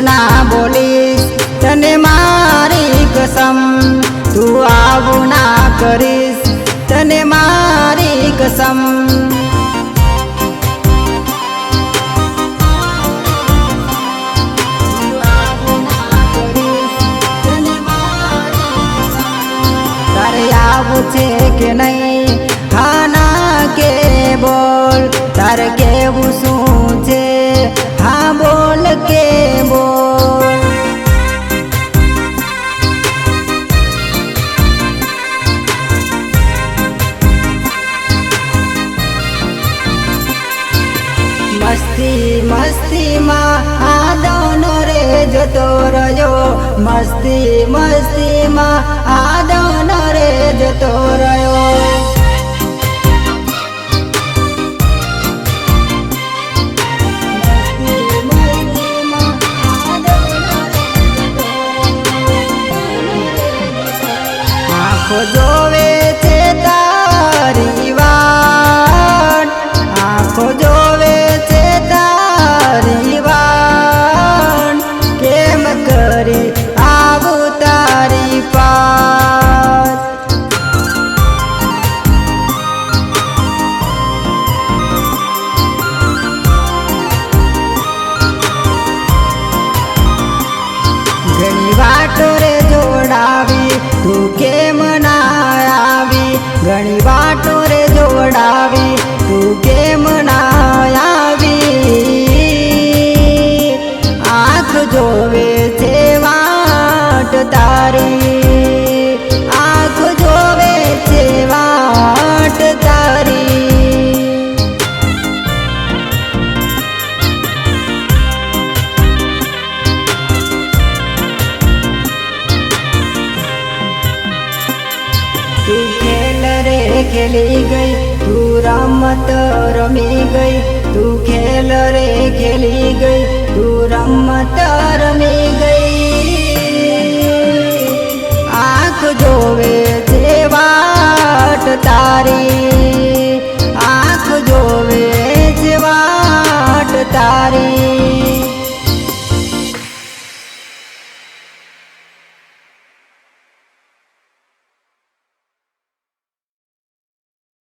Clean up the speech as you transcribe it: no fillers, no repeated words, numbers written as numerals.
જૂઠું ના બોલીશ તને મારી કસમ, તું આવું ના કરીશ તને મારી કસમ. તારે આવું છે કે નહીં, હા ના કે બોલ, તારે કેવું શું છે, હા બોલ કે બોલ. મસ્તી મસ્તીમાં આ દોનો રે જતો રહ્યો, મસ્તી મસ્તીમાં આ દોનો રે જતો રહ્યો. આંખો જોવે છે તારી વાટ, આંખો જોવે છે તારી વાટ, કેમ કરી આવું તારી પાસ. ઘણી વાતો રે જોડાવી તું કેમ ના આવી, ઘણી વાતો રે જોડાવી તું કેમ ના આવી. આંખ જોવે છે વાટ તારી, આંખ જોવે છે વાટ તારી. તું ખેલ રે ખેલી ગઈ, તું રમત રમી ગઈ, તું ખેલ રે ખેલી ગઈ, તું રમત રમી ગઈ. આંખ જોવે